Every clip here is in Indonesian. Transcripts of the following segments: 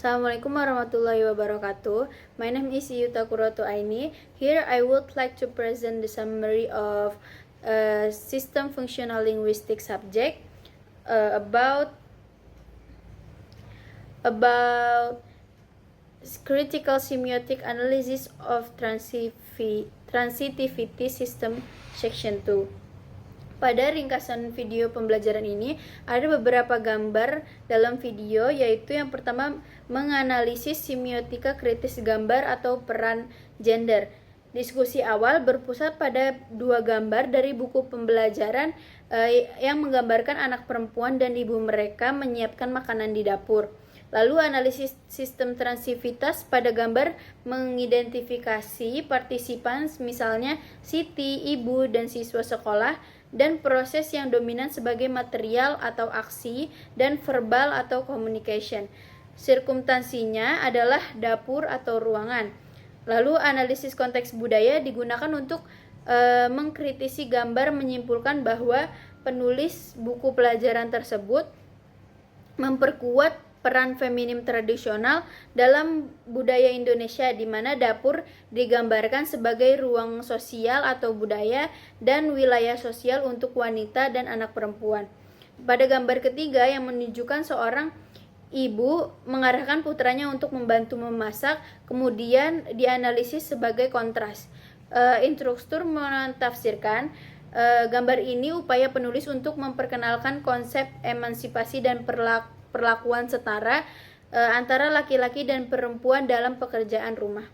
Assalamualaikum warahmatullahi wabarakatuh. My name is Yuta Kuroto Aini. Here I would like to present the summary of system functional linguistics subject about critical semiotic analysis of transitivity system section 2. Pada ringkasan video pembelajaran ini ada beberapa gambar dalam video, yaitu yang pertama menganalisis semiotika kritis gambar atau peran gender. Diskusi awal berpusat pada dua gambar dari buku pembelajaran yang menggambarkan anak perempuan dan ibu mereka menyiapkan makanan di dapur. Lalu analisis sistem transivitas pada gambar mengidentifikasi partisipan, misalnya Siti, ibu, dan siswa sekolah, dan proses yang dominan sebagai material atau aksi, dan verbal atau communication. Sirkumstansinya adalah dapur atau ruangan. Lalu analisis konteks budaya digunakan untuk mengkritisi gambar, menyimpulkan bahwa penulis buku pelajaran tersebut memperkuat peran feminim tradisional dalam budaya Indonesia, di mana dapur digambarkan sebagai ruang sosial atau budaya dan wilayah sosial untuk wanita dan anak perempuan. Pada gambar ketiga yang menunjukkan seorang ibu mengarahkan putranya untuk membantu memasak, kemudian dianalisis sebagai kontras. Instruktur mentafsirkan gambar ini upaya penulis untuk memperkenalkan konsep emansipasi dan perlakuan setara antara laki-laki dan perempuan dalam pekerjaan rumah.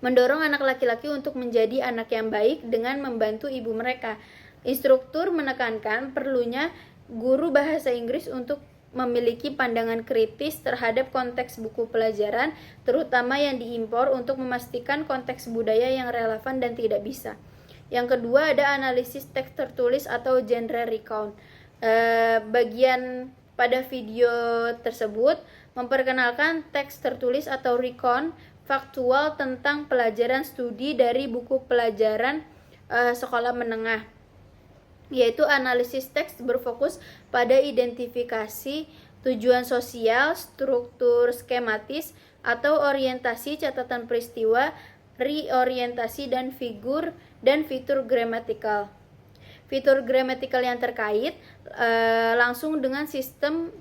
Mendorong anak laki-laki untuk menjadi anak yang baik dengan membantu ibu mereka. Instruktur menekankan perlunya guru bahasa Inggris untuk memiliki pandangan kritis terhadap konteks buku pelajaran, terutama yang diimpor, untuk memastikan konteks budaya yang relevan dan tidak bisa. Yang kedua ada analisis teks tertulis atau genre recount. Bagian pada video tersebut memperkenalkan teks tertulis atau recount faktual tentang pelajaran studi dari buku pelajaran sekolah menengah, yaitu analisis teks berfokus pada identifikasi tujuan sosial, struktur skematis atau orientasi catatan peristiwa, reorientasi dan fitur gramatikal. Fitur gramatikal yang terkait langsung dengan sistem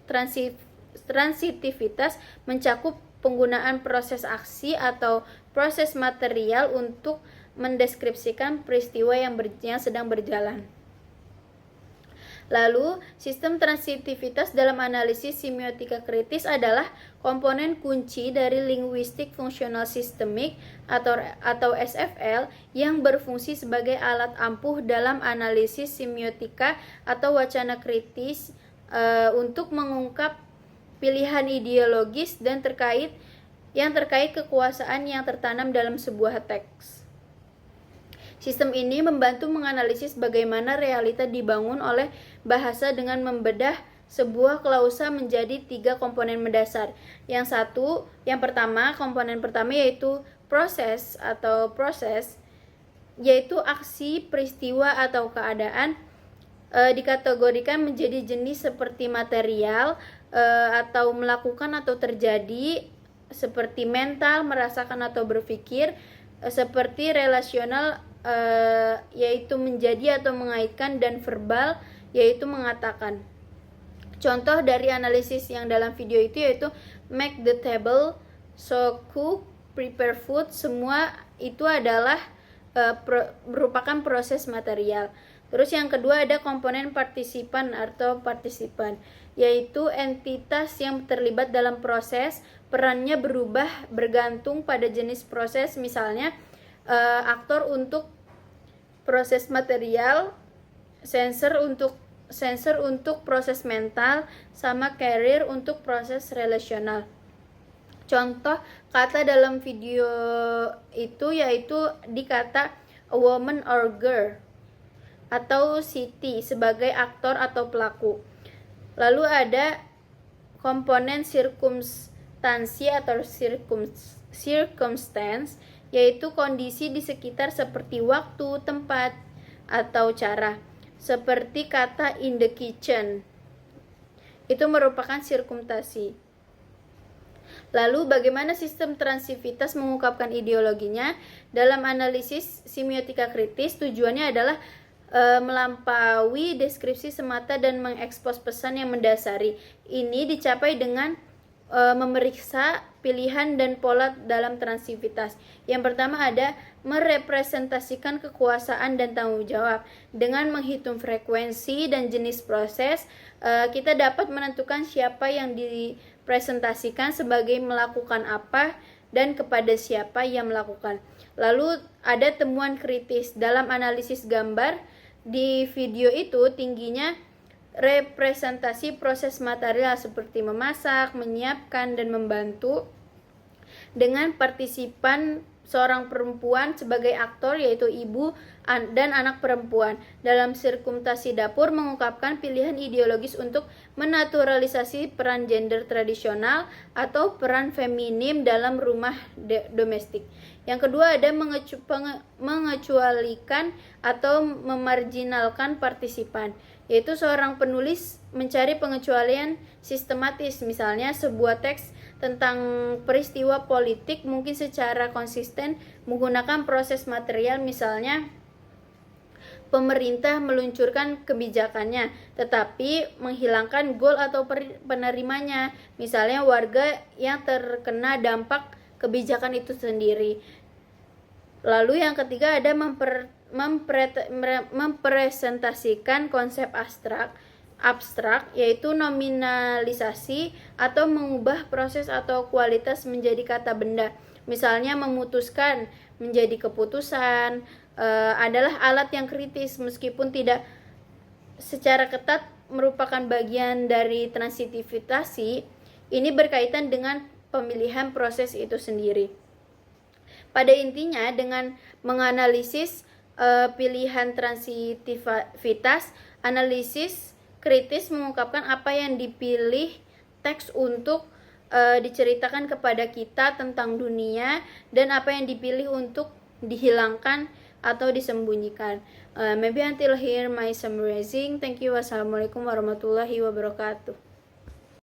transitivitas mencakup penggunaan proses aksi atau proses material untuk mendeskripsikan peristiwa yang sedang berjalan. Lalu, sistem transitivitas dalam analisis semiotika kritis adalah komponen kunci dari linguistik fungsional sistemik atau SFL yang berfungsi sebagai alat ampuh dalam analisis semiotika atau wacana kritis untuk mengungkap pilihan ideologis dan yang terkait kekuasaan yang tertanam dalam sebuah teks. Sistem ini membantu menganalisis bagaimana realita dibangun oleh bahasa dengan membedah sebuah klausa menjadi 3 komponen mendasar. Yang pertama, komponen pertama yaitu proses, yaitu aksi, peristiwa atau keadaan dikategorikan menjadi jenis seperti material atau melakukan atau terjadi, seperti mental, merasakan atau berpikir, seperti relasional yaitu menjadi atau mengaitkan, dan verbal yaitu mengatakan. Contoh dari analisis yang dalam video itu yaitu make the table, so cook, prepare food, semua itu adalah merupakan proses material. Terus yang kedua ada komponen partisipan atau partisipan, yaitu entitas yang terlibat dalam proses, perannya berubah bergantung pada jenis proses, misalnya aktor untuk proses material, sensor untuk proses mental, sama carrier untuk proses relasional. Contoh kata dalam video itu yaitu di kata a woman or girl atau Siti sebagai aktor atau pelaku. Lalu ada komponen sirkumstansi atau circumstance, yaitu kondisi di sekitar seperti waktu, tempat, atau cara. Seperti kata in the kitchen. Itu merupakan sirkumstasi. Lalu bagaimana sistem transivitas mengungkapkan ideologinya? Dalam analisis semiotika kritis, tujuannya adalah melampaui deskripsi semata dan mengekspos pesan yang mendasari. Ini dicapai dengan memeriksa pilihan dan pola dalam transivitas. Yang pertama ada merepresentasikan kekuasaan dan tanggung jawab. Dengan menghitung frekuensi dan jenis proses, kita dapat menentukan siapa yang dipresentasikan sebagai melakukan apa dan kepada siapa yang melakukan. Lalu ada temuan kritis dalam analisis gambar. Di video itu tingginya representasi proses material seperti memasak, menyiapkan, dan membantu, dengan partisipan seorang perempuan sebagai aktor yaitu ibu dan anak perempuan. Dalam sirkumtasi dapur mengungkapkan pilihan ideologis untuk menaturalisasi peran gender tradisional atau peran feminim dalam rumah domestik. Yang kedua ada mengecualikan atau memarginalkan partisipan, yaitu seorang penulis mencari pengecualian sistematis. Misalnya sebuah teks tentang peristiwa politik mungkin secara konsisten menggunakan proses material, misalnya pemerintah meluncurkan kebijakannya tetapi menghilangkan goal atau penerimanya, misalnya warga yang terkena dampak kebijakan itu sendiri. Lalu yang ketiga ada mempresentasikan konsep abstrak, yaitu nominalisasi atau mengubah proses atau kualitas menjadi kata benda. Misalnya memutuskan menjadi keputusan adalah alat yang kritis meskipun tidak secara ketat merupakan bagian dari transitivitasi. Ini berkaitan dengan pemilihan proses itu sendiri. Pada intinya dengan menganalisis pilihan transitivitas, analisis kritis mengungkapkan apa yang dipilih teks untuk diceritakan kepada kita tentang dunia dan apa yang dipilih untuk dihilangkan atau disembunyikan. Maybe until here my summarizing. Thank you. Wassalamualaikum warahmatullahi wabarakatuh.